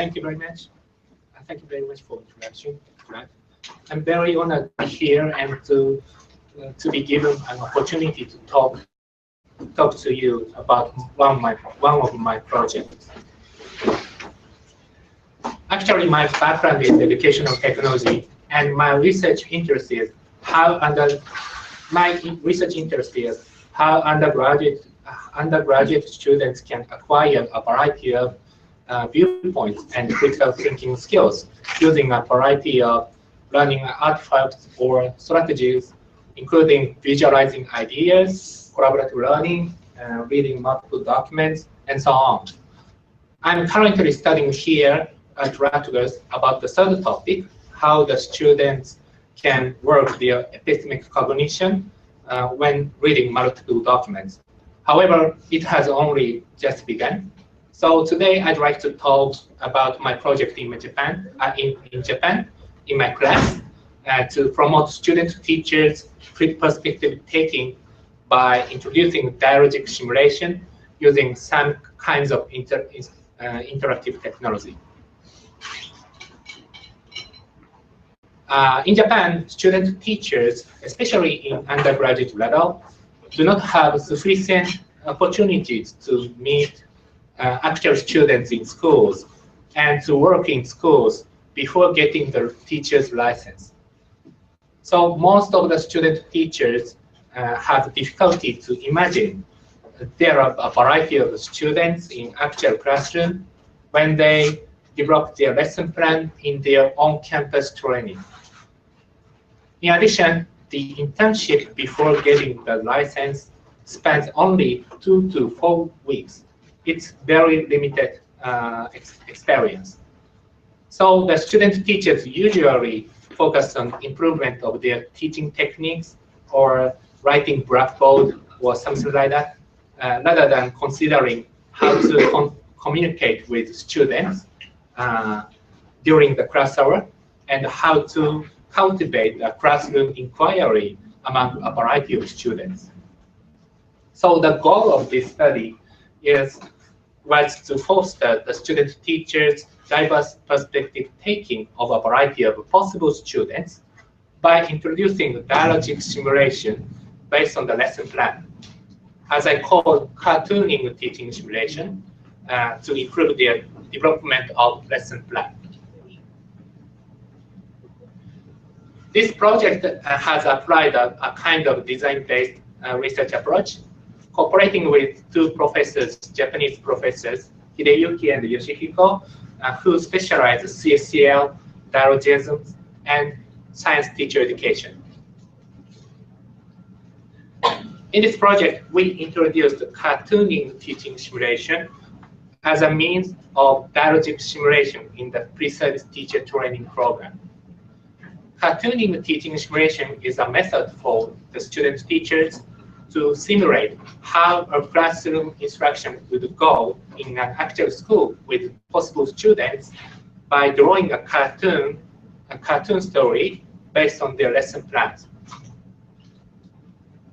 Thank you very much. Thank you very much for the introduction. I'm very honored to be here and to be given an opportunity to talk to you about one of my projects. Actually, my background is educational technology, and my research interest is how undergraduate students can acquire a variety of viewpoints and critical thinking skills using a variety of learning artifacts or strategies, including visualizing ideas, collaborative learning, reading multiple documents, and so on. I'm currently studying here at Rutgers about the third topic, how the students can work their epistemic cognition when reading multiple documents. However, it has only just begun. So today I'd like to talk about my project in Japan, in my class, to promote student-teachers perspective taking by introducing dialogic simulation using some kinds of interactive technology. In Japan, student teachers, especially in undergraduate level, do not have sufficient opportunities to meet actual students in schools and to work in schools before getting the teacher's license. So most of the student teachers have difficulty to imagine there are a variety of students in actual classroom when they develop their lesson plan in their on-campus training. In addition, the internship before getting the license spans only 2 to 4 weeks. It's very limited experience. So the student teachers usually focus on improvement of their teaching techniques or writing blackboard or something like that, rather than considering how to communicate with students during the class hour and how to cultivate a classroom inquiry among a variety of students. So the goal of this study was to foster the student teachers' diverse perspective taking of a variety of possible students by introducing dialogic simulation based on the lesson plan, as I call cartooning teaching simulation, to improve their development of lesson plan. This project has applied a kind of design-based research approach, cooperating with 2 professors, Japanese professors, Hideyuki and Yoshihiko, who specialize in CSCL, dialogism, and science teacher education. In this project, we introduced cartooning teaching simulation as a means of dialogic simulation in the pre-service teacher training program. Cartooning teaching simulation is a method for the student teachers to simulate how a classroom instruction would go in an actual school with possible students by drawing a cartoon story based on their lesson plans.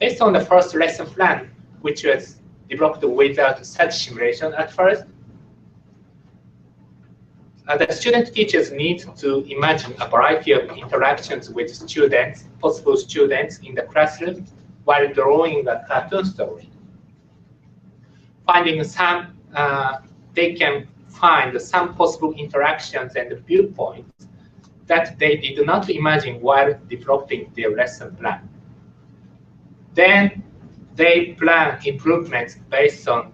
Based on the first lesson plan, which was developed without such simulation at first, the student teachers need to imagine a variety of interactions with students, possible students in the classroom, while drawing a cartoon story. They can find some possible interactions and viewpoints that they did not imagine while developing their lesson plan. Then they plan improvements based on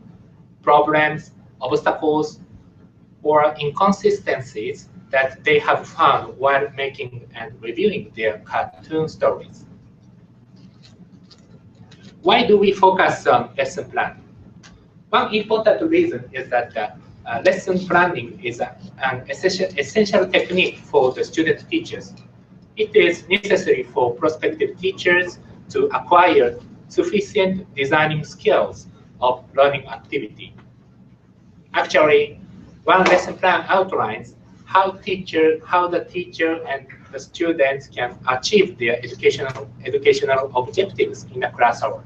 problems, obstacles, or inconsistencies that they have found while making and reviewing their cartoon stories. Why do we focus on lesson plan? One important reason is that lesson planning is an essential technique for the student teachers. It is necessary for prospective teachers to acquire sufficient designing skills of learning activity. Actually, one lesson plan outlines how the teacher and the students can achieve their educational objectives in the class hours.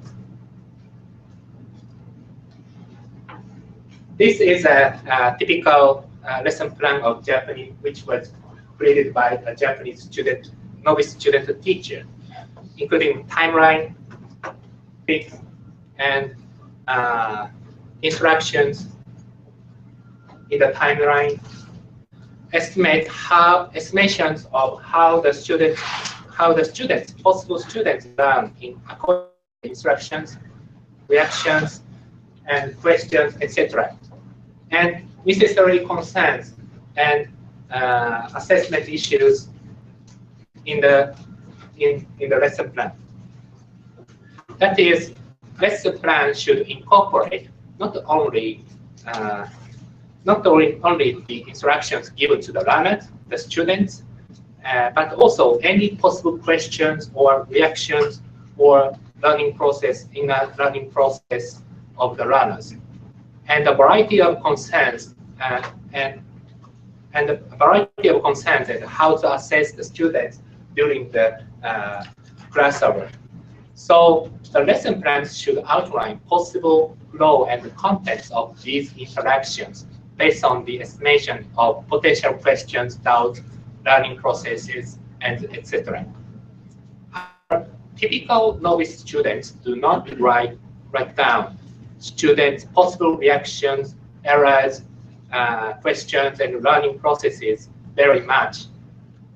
This is a typical lesson plan of Japanese, which was created by a Japanese student, novice student teacher, including timeline, fix, and instructions in the timeline, estimations of how the possible students learn in according to instructions, reactions, and questions, etc. And necessary concerns and assessment issues in the lesson plan. That is, lesson plan should incorporate not only the instructions given to the learners, the students, but also any possible questions or reactions or learning process of the learners, and a variety of concerns and how to assess the students during the class hour. So the lesson plans should outline possible flow and contents of these interactions based on the estimation of potential questions, doubts, learning processes, and etc. Typical novice students do not write down students' possible reactions, errors, questions, and learning processes very much.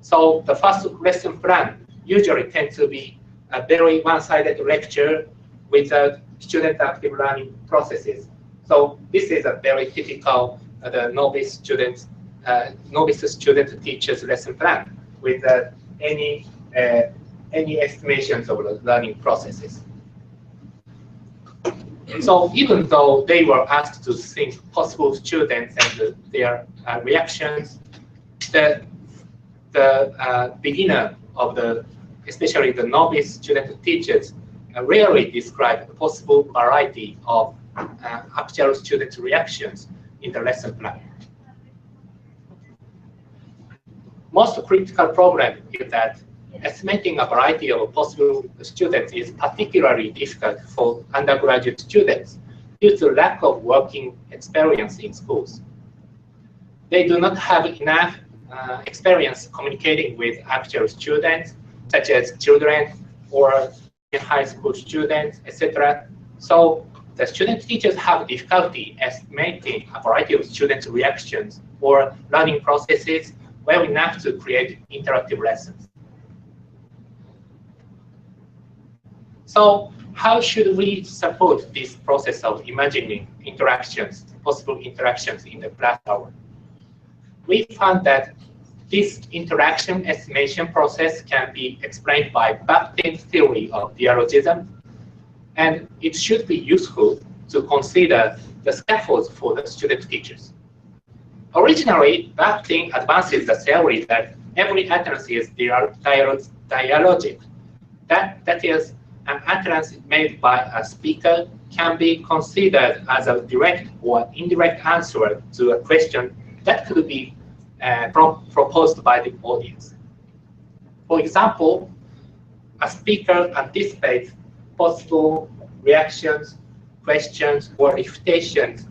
So the first lesson plan usually tends to be a very one-sided lecture without student active learning processes. So this is a very typical the novice student teacher's lesson plan without any estimations of the learning processes. So even though they were asked to think possible students and their reactions, the beginner of especially the novice student teachers rarely describe a possible variety of actual student reactions in the lesson plan. Most critical problem is that estimating a variety of possible students is particularly difficult for undergraduate students due to lack of working experience in schools. They do not have enough experience communicating with actual students, such as children or high school students, etc. So the student teachers have difficulty estimating a variety of students' reactions or learning processes well enough to create interactive lessons. So how should we support this process of imagining interactions, possible interactions in the class hour? We found that this interaction estimation process can be explained by Bakhtin's theory of dialogism, and it should be useful to consider the scaffolds for the student teachers. Originally, Bakhtin advances the theory that every utterance is dialogic. That is, an utterance made by a speaker can be considered as a direct or indirect answer to a question that could be proposed by the audience. For example, a speaker anticipates possible reactions, questions, or refutations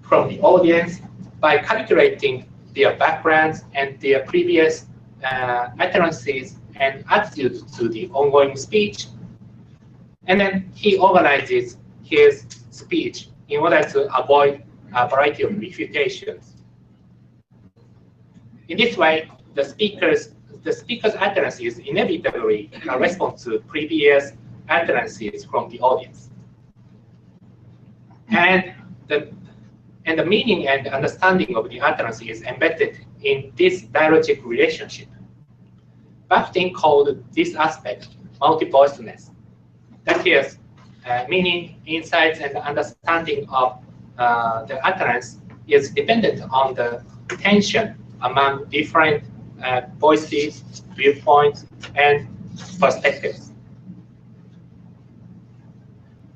from the audience by calculating their backgrounds and their previous utterances and attitudes to the ongoing speech. And then he organizes his speech in order to avoid a variety of refutations. In this way, the speaker's utterance is inevitably a response to previous utterances from the audience. And the meaning and understanding of the utterance is embedded in this dialogic relationship. Bakhtin called this aspect multi-voicedness. That is, meaning, insights, and understanding of the utterance is dependent on the tension among different voices, viewpoints, and perspectives.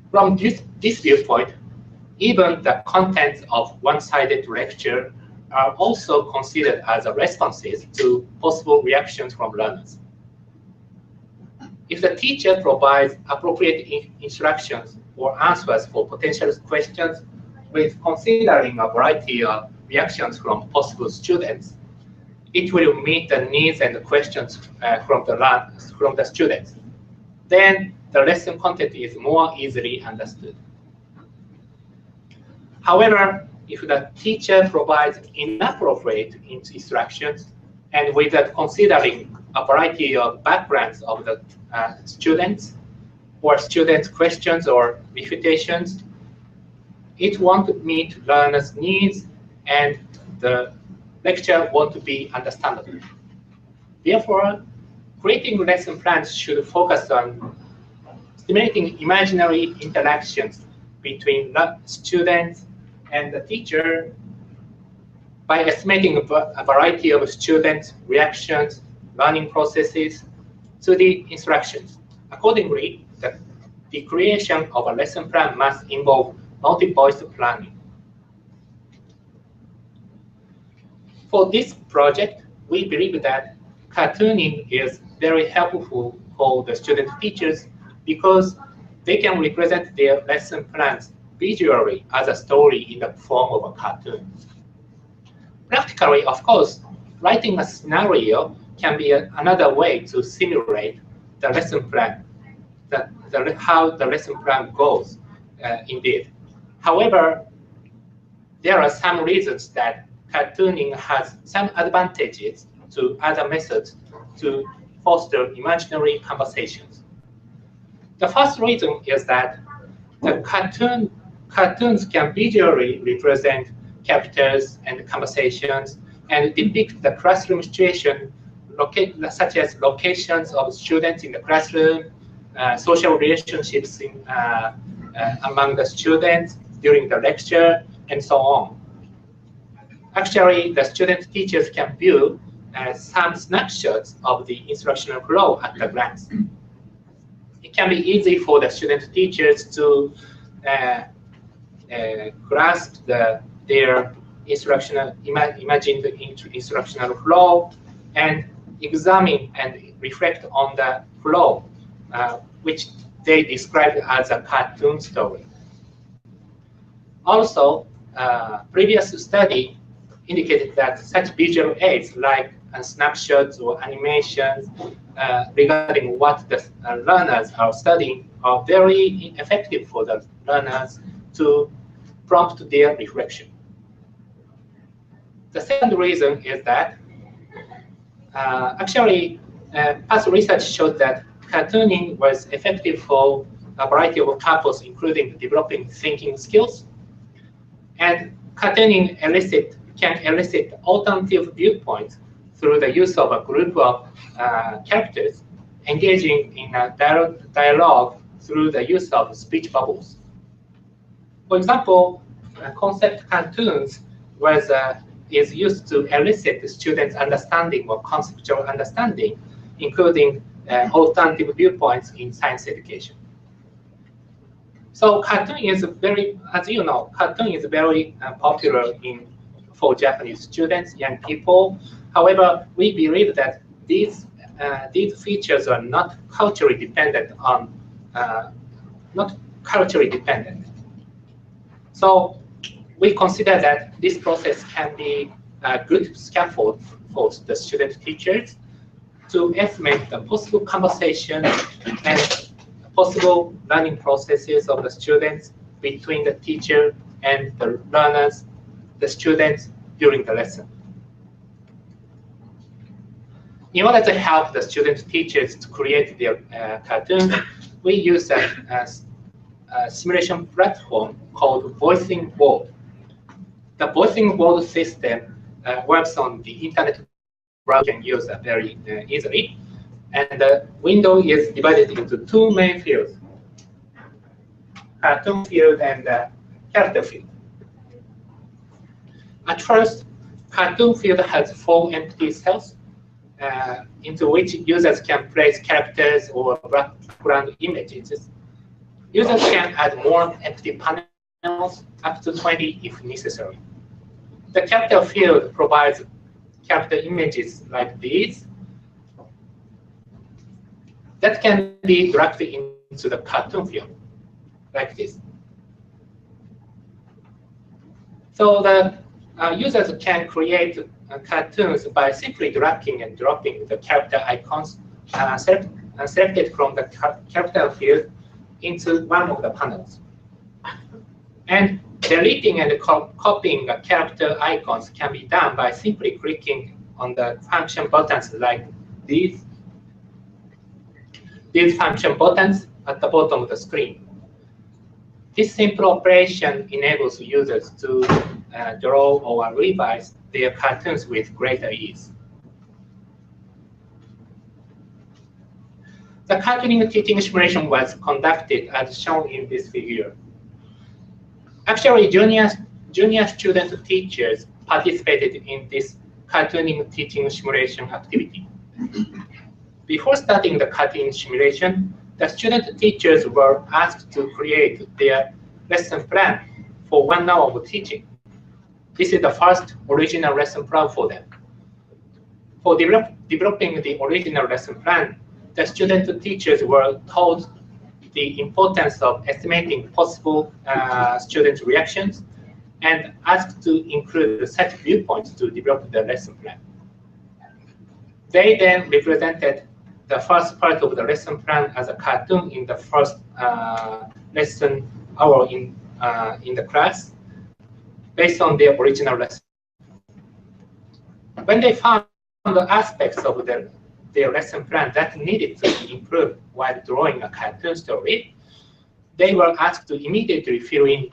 From this viewpoint, even the contents of one-sided lecture are also considered as responses to possible reactions from learners. If the teacher provides appropriate instructions or answers for potential questions with considering a variety of reactions from possible students, it will meet the needs and the questions from the students. Then the lesson content is more easily understood. However, if the teacher provides inappropriate instructions and without considering a variety of backgrounds of the students or students' questions or refutations, it won't meet learners' needs and the lecture won't be understandable. Therefore, creating lesson plans should focus on stimulating imaginary interactions between the students and the teacher by estimating a variety of students' reactions, learning processes to the instructions. Accordingly, the creation of a lesson plan must involve multi-voice planning. For this project, we believe that cartooning is very helpful for the student teachers because they can represent their lesson plans visually as a story in the form of a cartoon. Practically, of course, writing a scenario can be another way to simulate the lesson plan, how the lesson plan goes indeed. However, there are some reasons that cartooning has some advantages to other methods to foster imaginary conversations. The first reason is that the cartoons can visually represent characters and conversations and depict the classroom situation, such as locations of students in the classroom, social relationships among the students during the lecture, and so on. Actually, the student teachers can view some snapshots of the instructional flow at a glance. It can be easy for the student teachers to grasp their imagined instructional flow and examine and reflect on the flow, which they described as a cartoon story. Also, previous study indicated that such visual aids like snapshots or animations regarding what the learners are studying are very effective for the learners to prompt their reflection. The second reason is that actually past research showed that cartooning was effective for a variety of purposes, including developing thinking skills. And cartooning can elicit alternative viewpoints through the use of a group of characters engaging in a dialogue through the use of speech bubbles. For example, concept cartoons is used to elicit the students' understanding of conceptual understanding, including alternative viewpoints in science education. So cartoon is very, as you know, cartoon is very popular for Japanese students, young people. However, we believe that these features are not culturally dependent on, So we consider that this process can be a good scaffold for the student teachers to estimate the possible conversation and possible learning processes of the students between the teacher and the learners, the students during the lesson. In order to help the student teachers to create their cartoon, we use a simulation platform called Voicing Board. The Voicing Board system works on the internet browser, can use very easily. And the window is divided into two main fields, cartoon field and character field. At first, cartoon field has 4 empty cells into which users can place characters or background images. Users can add more empty panels, up to 20 if necessary. The character field provides character images like these that can be dragged into the cartoon field, like this. So the users can create cartoons by simply dragging and dropping the character icons selected from the character field into one of the panels. And deleting and copying the character icons can be done by simply clicking on the function buttons like these function buttons at the bottom of the screen. This simple operation enables users to draw or revise their cartoons with greater ease. The cartooning teaching simulation was conducted as shown in this figure. Actually, junior student teachers participated in this cartooning teaching simulation activity. Before starting the cartooning simulation, the student teachers were asked to create their lesson plan for 1 hour of teaching. This is the first original lesson plan for them. For developing the original lesson plan, the student teachers were told the importance of estimating possible student reactions and asked to include set viewpoints to develop the lesson plan. They then represented the first part of the lesson plan as a cartoon in the first lesson hour in the class, based on their original lesson. When they found the aspects of their lesson plan that needed to improve while drawing a cartoon story, they were asked to immediately fill in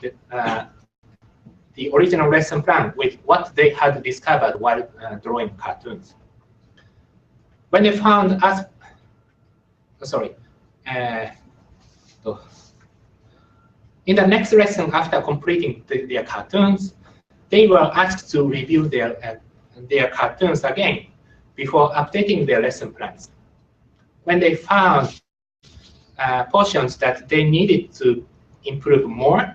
the original lesson plan with what they had discovered while drawing cartoons. When they found in the next lesson after completing their cartoons, they were asked to review their cartoons again before updating their lesson plans. When they found portions that they needed to improve more,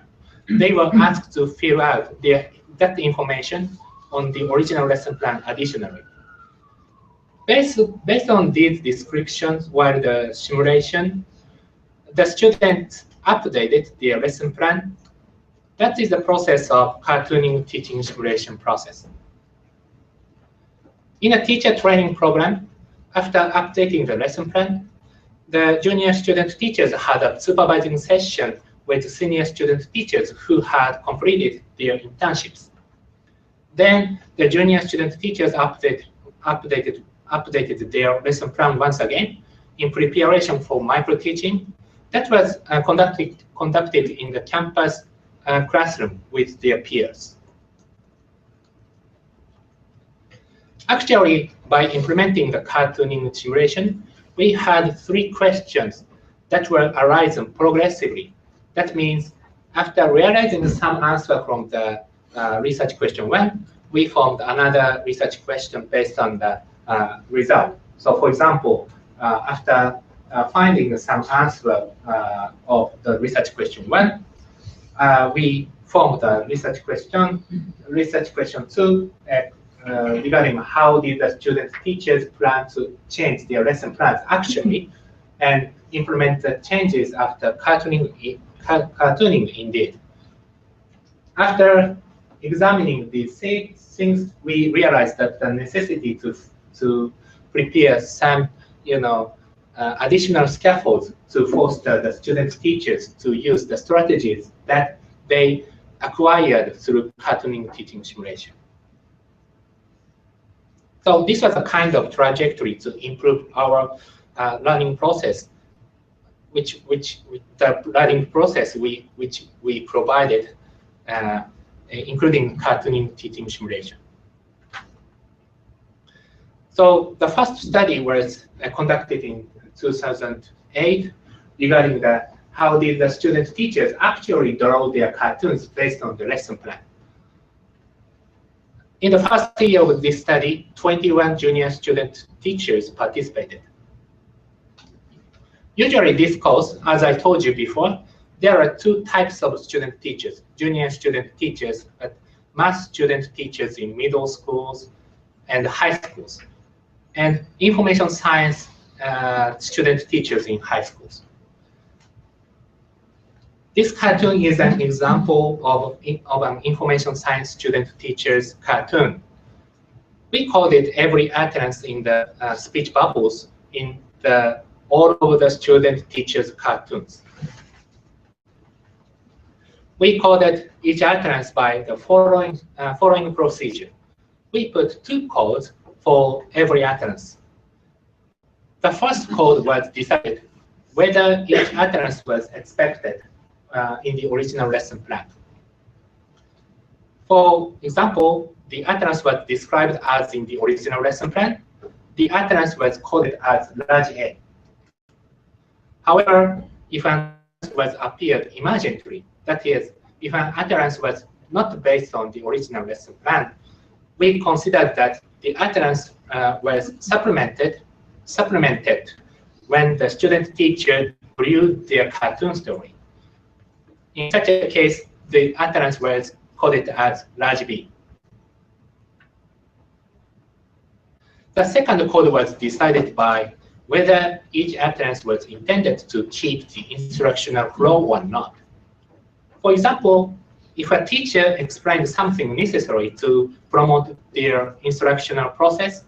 they were asked to fill out that information on the original lesson plan additionally. Based on these descriptions while the simulation, the students updated their lesson plan. That is the process of cartooning teaching simulation process. In a teacher training program, after updating the lesson plan, the junior student teachers had a supervising session with senior student teachers who had completed their internships. Then the junior student teachers updated their lesson plan once again in preparation for micro-teaching that was conducted in the campus classroom with their peers. Actually, by implementing the cartooning simulation, we had 3 questions that were arising progressively. That means after realizing some answer from the research question 1, we formed another research question based on the result. So for example, after finding some answer of the research question 1, we formed the research question 2, regarding how did the student teachers plan to change their lesson plans actually and implement the changes after cartooning indeed. After examining these things, we realized that the necessity to prepare some additional scaffolds to foster the student teachers to use the strategies that they acquired through cartooning teaching simulation. So this was a kind of trajectory to improve our learning process, which we provided, including cartooning teaching simulation. So the first study was conducted in 2008 regarding how did the student teachers actually draw their cartoons based on the lesson plan. In the first year of this study, 21 junior student teachers participated. Usually this course, as I told you before, there are 2 types of student teachers, junior student teachers, math student teachers in middle schools and high schools, and information science student teachers in high schools. This cartoon is an example of an information science student-teacher's cartoon. We coded every utterance in the speech bubbles in all of the student-teacher's cartoons. We coded each utterance by the following procedure. We put 2 codes for every utterance. The first code was decided whether each utterance was expected in the original lesson plan. For example, the utterance was described as in the original lesson plan. The utterance was coded as large A. However, if an utterance was appeared emergently, that is, if an utterance was not based on the original lesson plan, we considered that the utterance was supplemented when the student teacher drew their cartoon story. In such a case, the utterance was coded as large B. The second code was decided by whether each utterance was intended to keep the instructional flow or not. For example, if a teacher explained something necessary to promote their instructional process,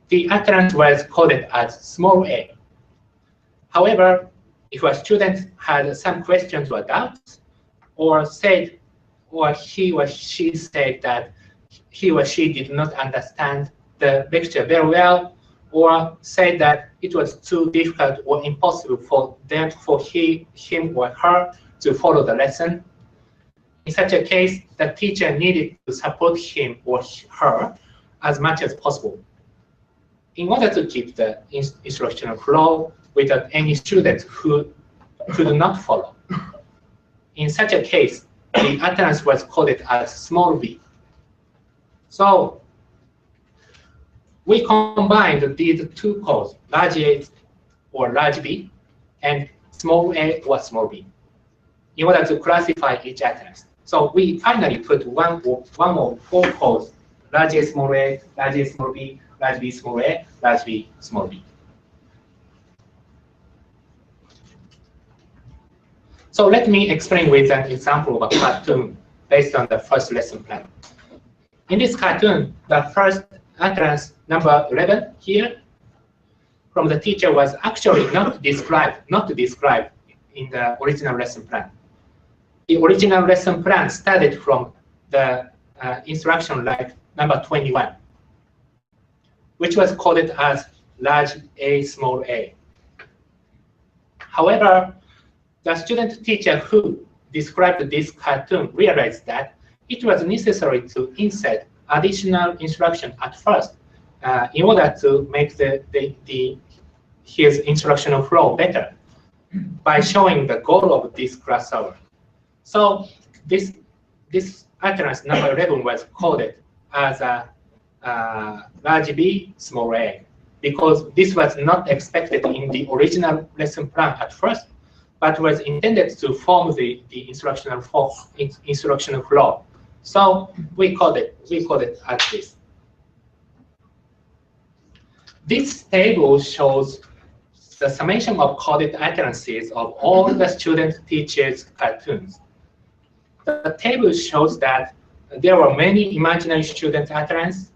the utterance was coded as small a. However, if a student had some questions or doubts, or he or she said that he or she did not understand the lecture very well, or said that it was too difficult or impossible for him or her to follow the lesson, in such a case, the teacher needed to support him or her as much as possible in order to keep the instructional flow without any student who could not follow. In such a case, the utterance was coded as small b. So we combined these 2 codes, large A or large B, and small a or small b, in order to classify each utterance. So we finally put one or 4 codes, large A, small a, large A, small b, large B, small a, large B, small b. So let me explain with an example of a cartoon based on the first lesson plan. In this cartoon, the first utterance, number 11 here, from the teacher was actually not described in the original lesson plan. The original lesson plan started from the instruction like number 21, which was coded as large A, small a. However, the student teacher who described this cartoon realized that it was necessary to insert additional instruction at first in order to make his instructional flow better by showing the goal of this class hour. So this utterance number 11 was coded as a large B, small a, because this was not expected in the original lesson plan at first, but was intended to form the instructional flow. So we code it as this. This table shows the summation of coded utterances of all the student teachers' cartoons. The table shows that there were many imaginary student utterances.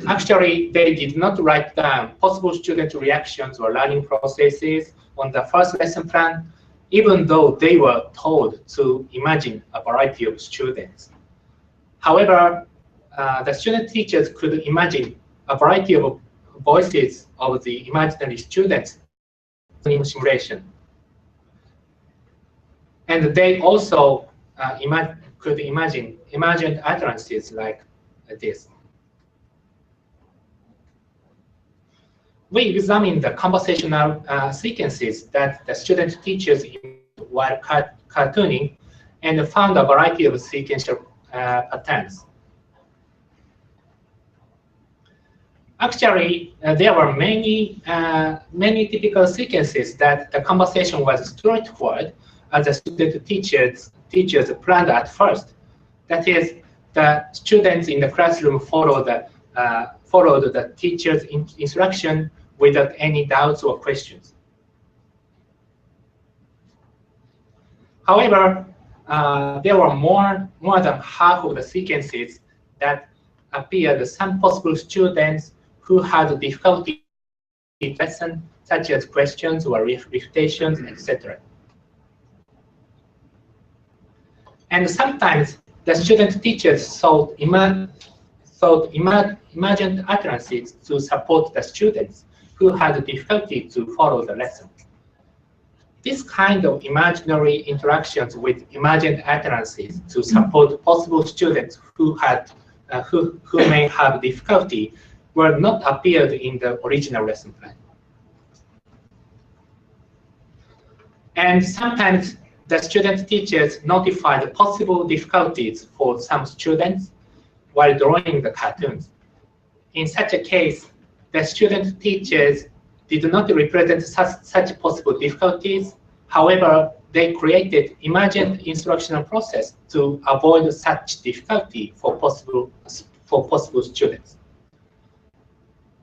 Actually, they did not write down possible student reactions or learning processes on the first lesson plan, even though they were told to imagine a variety of students. However, the student teachers could imagine a variety of voices of the imaginary students in simulation. And they also could imagine imagined utterances like this. We examined the conversational sequences that the student teachers used while cartooning and found a variety of sequential patterns. Actually, there were many typical sequences that the conversation was straightforward as the student teachers planned at first. That is, the students in the classroom followed the teacher's instruction without any doubts or questions. However, there were more than half of the sequences that appeared some possible students who had difficulty in lesson, such as questions or refutations, etc. And sometimes the student teachers sought imagined utterances to support the students who had difficulty to follow the lesson. This kind of imaginary interactions with imagined utterances to support possible students who may have difficulty were not appeared in the original lesson plan. And sometimes the student teachers notified possible difficulties for some students while drawing the cartoons. In such a case, the student teachers did not represent such possible difficulties. However, they created imagined instructional process to avoid such difficulty for possible students.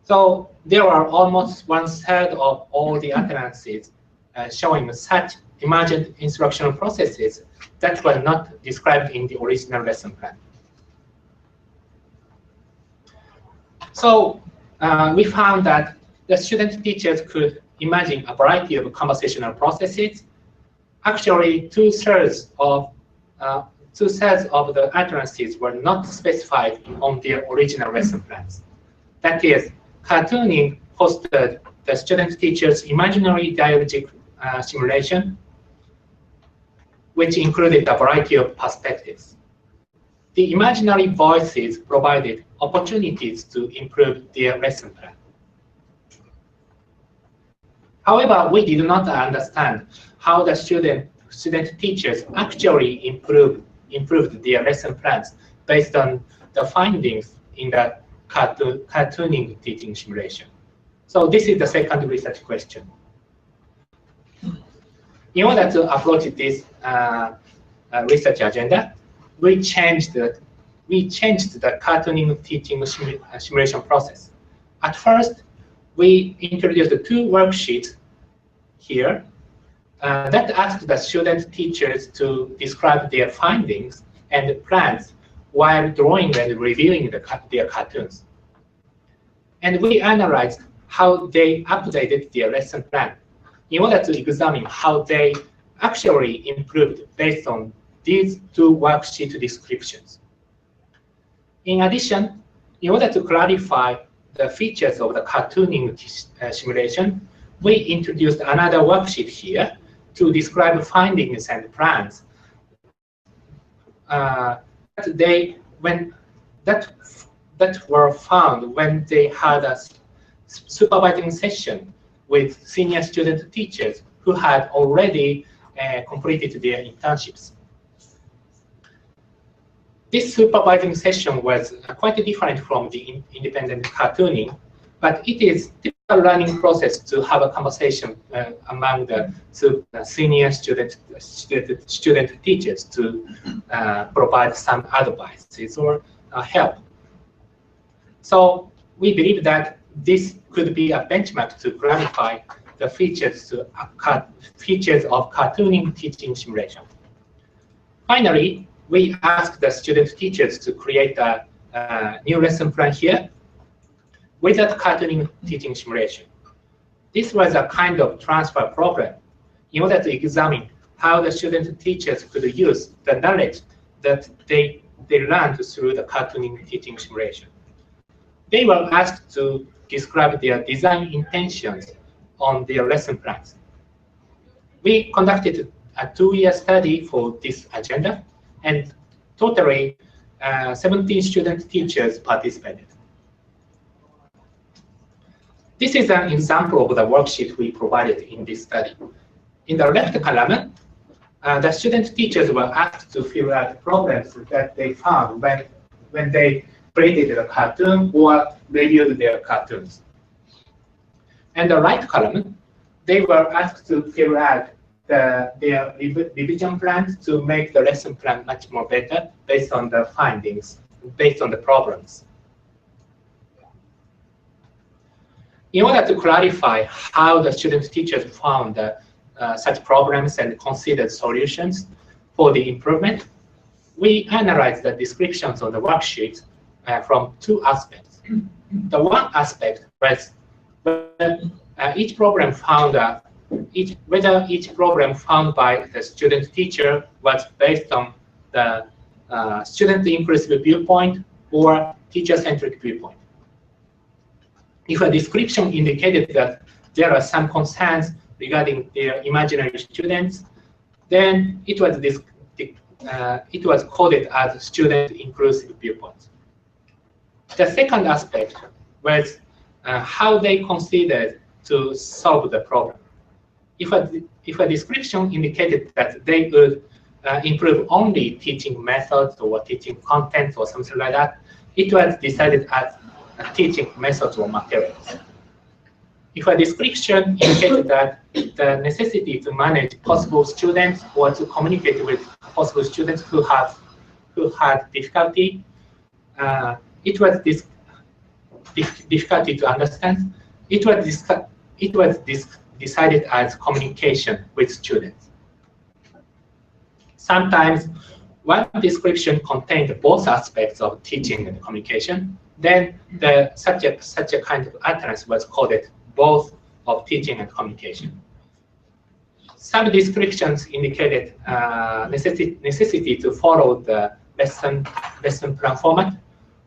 So there are almost 1/3 of all the utterances showing such imagined instructional processes that were not described in the original lesson plan. So we found that the student teachers could imagine a variety of conversational processes. Actually, 2/3 of the utterances were not specified on their original lesson plans. That is, cartooning fostered the student teachers' imaginary dialogic simulation, which included a variety of perspectives. The imaginary voices provided opportunities to improve their lesson plan. However, we did not understand how the student teachers actually improved their lesson plans based on the findings in the cartooning teaching simulation. So this is the second research question. In order to approach this research agenda, we changed the cartooning teaching simulation process. At first, we introduced 2 worksheets here that asked the student teachers to describe their findings and plans while drawing and reviewing their cartoons. And we analyzed how they updated their lesson plan in order to examine how they actually improved based on these 2 worksheet descriptions. In addition, in order to clarify the features of the cartooning simulation, we introduced another worksheet here to describe findings and plans that were found when they had a supervising session with senior student teachers who had already completed their internships. This supervising session was quite different from the independent cartooning, but it is a typical learning process to have a conversation among the senior student teachers to provide some advices or help. So we believe that this could be a benchmark to clarify the features of cartooning teaching simulation. Finally, we asked the student teachers to create a new lesson plan here with that cartooning teaching simulation. This was a kind of transfer problem in order to examine how the student teachers could use the knowledge that they learned through the cartooning teaching simulation. They were asked to describe their design intentions on their lesson plans. We conducted a 2-year study for this agenda, and totally 17 student teachers participated. This is an example of the worksheet we provided in this study. In the left column, the student teachers were asked to fill out problems that they found when they created a cartoon or reviewed their cartoons. And the right column, they were asked to fill out their revision plans to make the lesson plan much more better based on the findings, based on the problems. In order to clarify how the student teachers found such problems and considered solutions for the improvement, we analyze the descriptions of the worksheet from two aspects. The one aspect was whether each problem found by the student teacher was based on the student inclusive viewpoint or teacher-centric viewpoint. If a description indicated that there are some concerns regarding their imaginary students, then it was coded as student inclusive viewpoint. The second aspect was how they considered to solve the problem. If a description indicated that they would improve only teaching methods or teaching content or something like that, it was decided as teaching methods or materials. If a description indicated that the necessity to manage possible students or to communicate with possible students who had difficulty, it was this difficulty to understand. It was decided as communication with students. Sometimes one description contained both aspects of teaching and communication. Then such a kind of utterance was coded both of teaching and communication. Some descriptions indicated necessity to follow the lesson plan format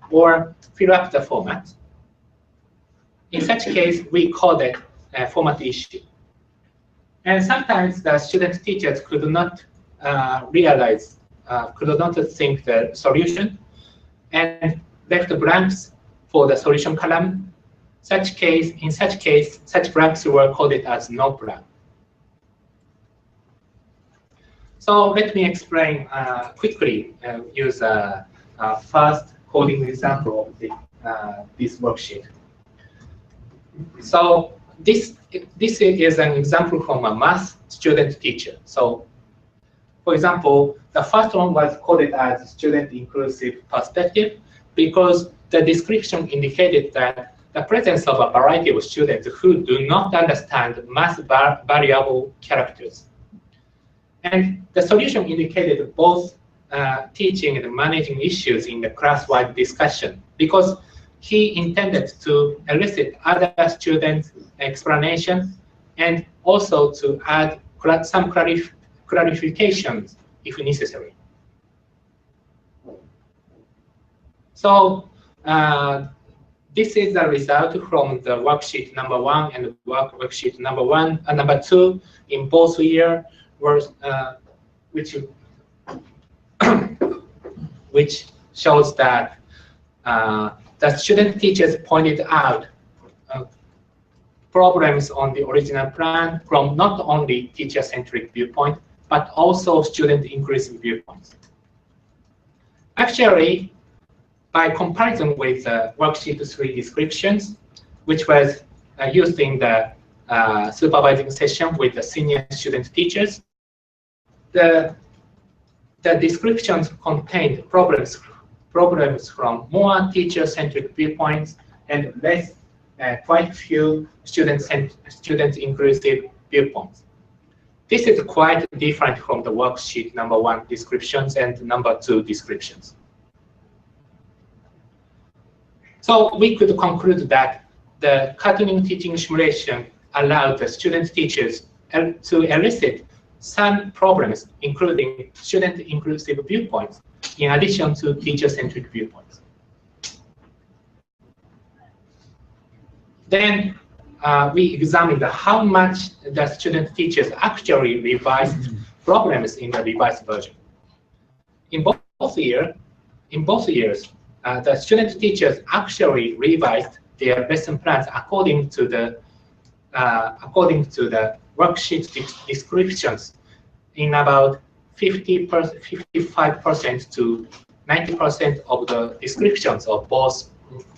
or fill up the format. In such case, we call it a format issue. And sometimes the student teachers could not could not think the solution and left blanks for the solution column. In such case, such blanks were coded as no blank. So let me explain quickly, use a first coding example of this worksheet. So this is an example from a math student teacher. So for example, the first one was coded as student inclusive perspective because the description indicated that the presence of a variety of students who do not understand math variable characters. And the solution indicated both teaching and managing issues in the class-wide discussion because he intended to elicit other students' explanation and also to add some clarifications if necessary. So this is the result from the worksheet number 1 and worksheet number 2 in both years, which shows that the student teachers pointed out problems on the original plan from not only teacher-centric viewpoint, but also student-inclusive viewpoints. Actually, by comparison with the worksheet 3 descriptions, which was used in the supervising session with the senior student teachers, the descriptions contained problems from more teacher-centric viewpoints and less, quite few student-inclusive viewpoints. This is quite different from the worksheet number 1 descriptions and number 2 descriptions. So we could conclude that the cartooning teaching simulation allowed the student teachers to elicit some problems, including student-inclusive viewpoints, in addition to teacher-centric viewpoints. Then we examined how much the student teachers actually revised problems in the revised version. In both years, the student teachers actually revised their lesson plans according to the worksheet descriptions in about 55% to 90% of the descriptions of both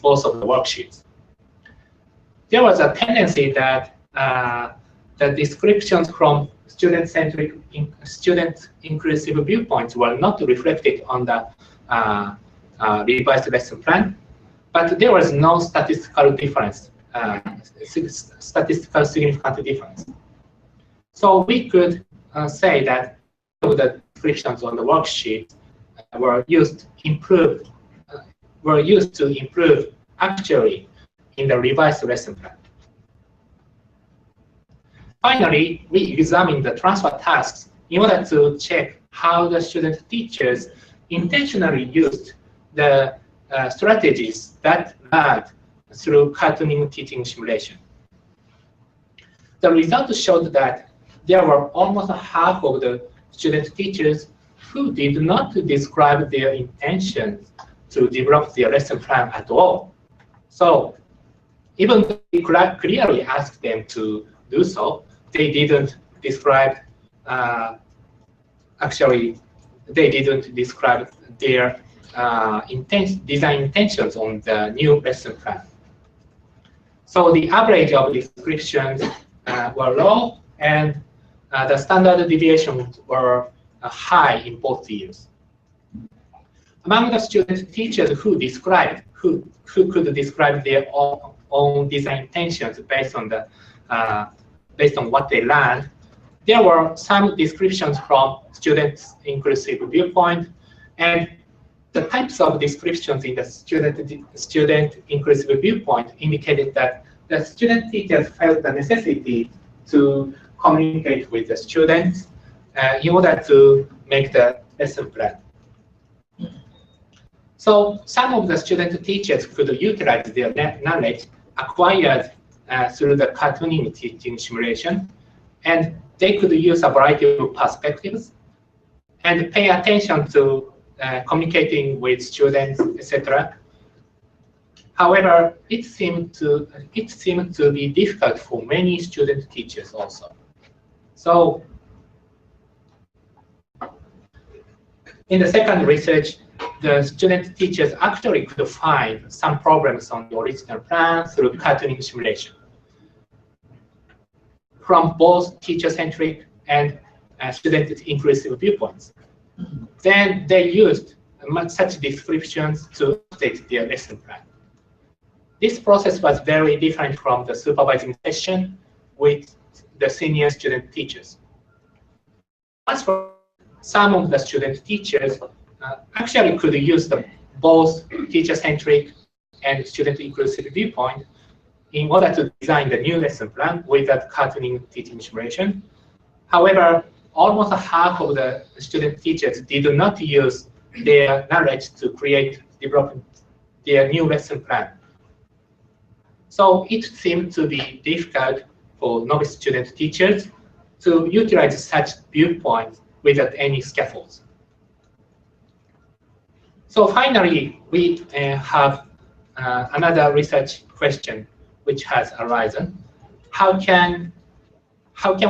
of the worksheets. There was a tendency that the descriptions from student-centric, student-inclusive viewpoints were not reflected on the revised lesson plan, but there was no statistical difference, statistical significant difference. So we could say that the descriptions on the worksheet were used to improve actually in the revised lesson plan. Finally, we examined the transfer tasks in order to check how the student teachers intentionally used the strategies that led through cartooning teaching simulation. The results showed that there were almost half of the student teachers who did not describe their intentions to develop their lesson plan at all. So even though we clearly asked them to do so, they didn't describe, they didn't describe their design intentions on the new lesson plan. So the average of descriptions were low, and the standard deviations were high in both years. Among the student teachers who could describe their own design intentions based on what they learned, there were some descriptions from students' inclusive viewpoint, and the types of descriptions in the student inclusive viewpoint indicated that the student teachers felt the necessity to communicate with the students in order to make the lesson plan. So some of the student teachers could utilize their knowledge acquired through the cartooning teaching simulation, and they could use a variety of perspectives and pay attention to communicating with students, etc. However, it seemed to be difficult for many student teachers also. So in the second research, the student teachers actually could find some problems on the original plan through cartooning simulation from both teacher-centric and student-inclusive viewpoints. Then they used such descriptions to update their lesson plan. This process was very different from the supervising session with the senior student teachers. As for some of the student teachers, actually could use both teacher-centric and student-inclusive viewpoint in order to design the new lesson plan with that cartooning teaching simulation. However, almost half of the student teachers did not use their knowledge to develop their new lesson plan. So it seemed to be difficult for novice student teachers to utilize such viewpoints without any scaffolds. So finally, we have another research question which has arisen. How can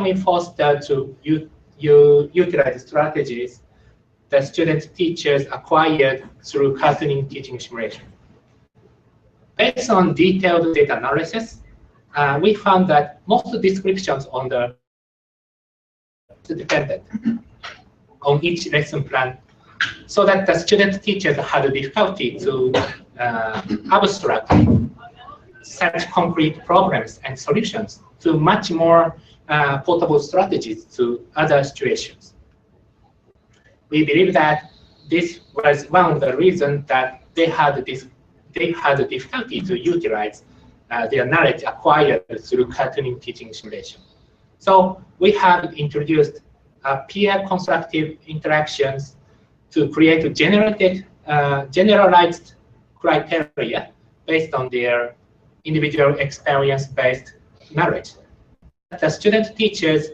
we foster to utilize strategies that student teachers acquired through cartooning teaching simulation? Based on detailed data analysis, we found that most descriptions on the depended on each lesson plan, so that the student teachers had difficulty to abstract such concrete problems and solutions to much more portable strategies to other situations. We believe that this was one of the reasons that they had difficulty to utilize their knowledge acquired through cartooning teaching simulation. So we have introduced peer constructive interactions to create generalized criteria based on their individual experience-based knowledge. The student teachers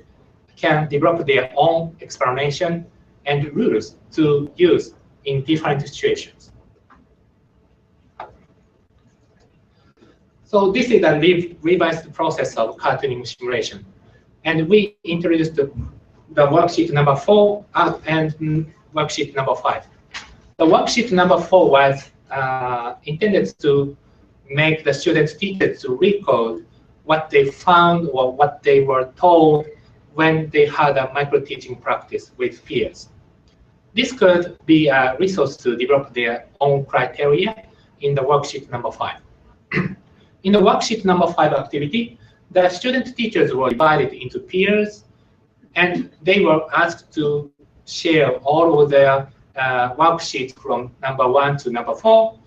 can develop their own explanation and rules to use in different situations. So this is a revised process of cartooning simulation. And we introduced the worksheet number 4 and worksheet number 5. The worksheet number 4 was intended to make the student teachers to recall what they found or what they were told when they had a micro-teaching practice with peers. This could be a resource to develop their own criteria in the worksheet number 5. In the worksheet number 5 activity, the student teachers were divided into peers And they were asked to share all of their worksheets from number 1 to number 4,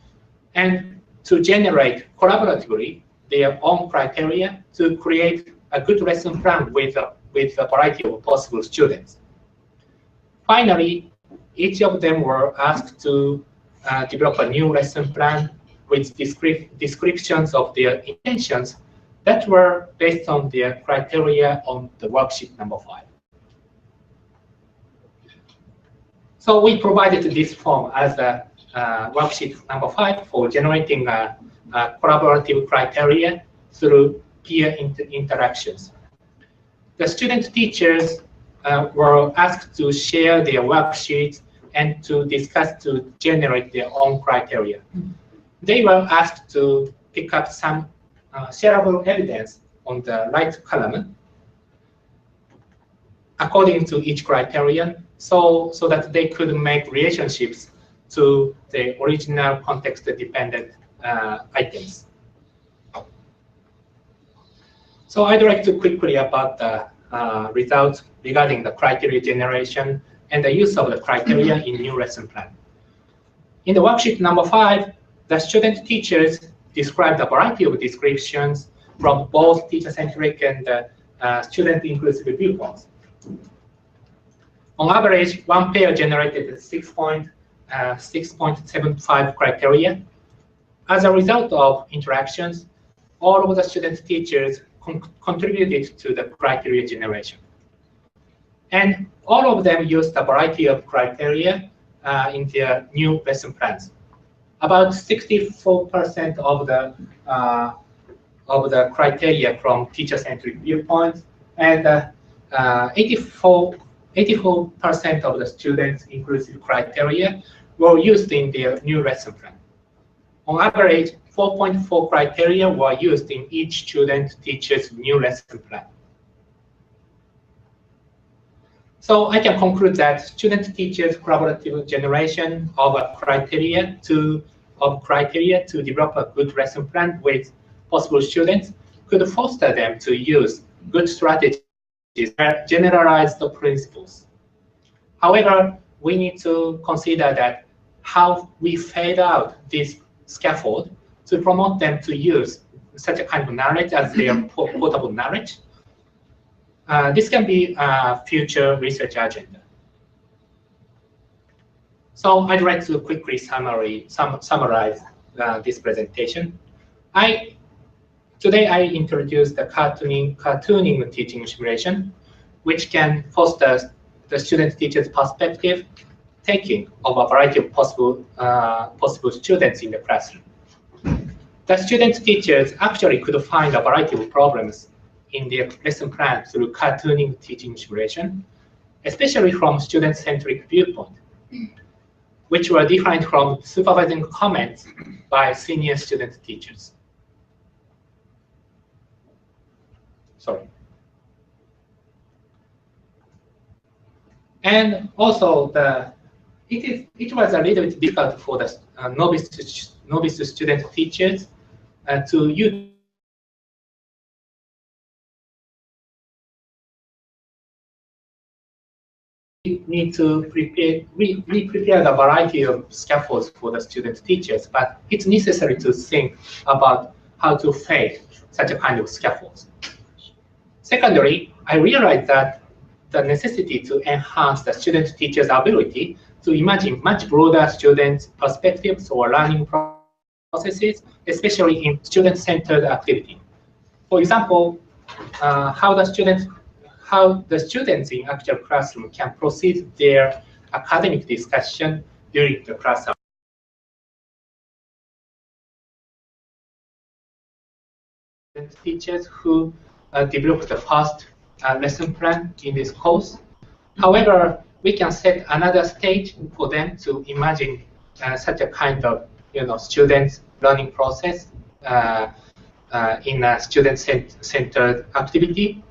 and to generate collaboratively their own criteria to create a good lesson plan with a variety of possible students. Finally, each of them were asked to develop a new lesson plan with descriptions of their intentions that were based on their criteria on the worksheet number 5. So we provided this form as a worksheet number 5 for generating a collaborative criteria through peer interactions. The student teachers were asked to share their worksheets and to discuss to generate their own criteria. They were asked to pick up some shareable evidence on the right column according to each criterion, so that they could make relationships to the original context-dependent items. So I'd like to quickly about the results regarding the criteria generation and the use of the criteria in new lesson plan. In the worksheet number 5, the student teachers described a variety of descriptions from both teacher-centric and student-inclusive viewpoints. On average, one pair generated 6.75 criteria. As a result of interactions, all of the student teachers contributed to the criteria generation. And all of them used a variety of criteria in their new lesson plans. About 64% of the criteria from teacher-centric viewpoints, and 84% of the students' inclusive criteria were used in their new lesson plan. On average, 4.4 criteria were used in each student teacher's new lesson plan. So I can conclude that student teachers' collaborative generation of criteria to develop a good lesson plan with possible students could foster them to use good strategies that generalize the principles. However, we need to consider that how we fade out this scaffold to promote them to use such a kind of knowledge as their portable knowledge. This can be a future research agenda. So I'd like to quickly summarize this presentation. Today I introduced the cartooning teaching simulation, which can foster the student-teacher's perspective taking of a variety of possible students in the classroom. The student teachers actually could find a variety of problems in their lesson plan through cartooning teaching simulation, especially from student-centric viewpoint, which were different from supervising comments by senior student teachers. Sorry. And also, it was a little bit difficult for the novice student teachers to use need to prepare the variety of scaffolds for the student teachers, but it's necessary to think about how to fade such a kind of scaffolds. Secondly, I realized that the necessity to enhance the student teacher's ability to imagine much broader student perspectives or learning processes, especially in student-centered activity. For example, how the students in actual classroom can proceed their academic discussion during the class hour. Teachers who developed the first lesson plan in this course. However, we can set another stage for them to imagine such a kind of student learning process in a student-centered activity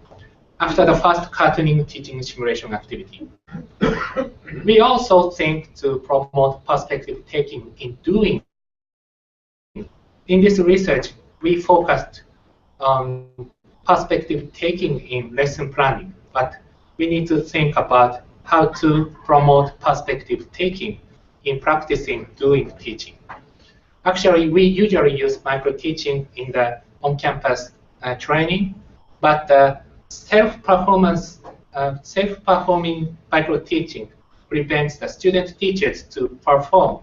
after the first cartooning teaching simulation activity. We also think to promote perspective taking in doing. In this research, we focused on perspective taking in lesson planning, but we need to think about how to promote perspective taking in practicing doing teaching. Actually, we usually use micro-teaching in the on-campus training, but self-performing micro-teaching prevents the student teachers to perform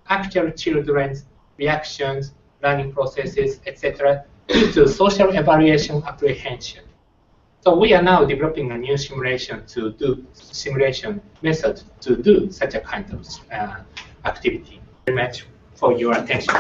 actual children's reactions, learning processes, etc., due to social evaluation apprehension. So we are now developing a new simulation method to do such a kind of activity. Very much for your attention.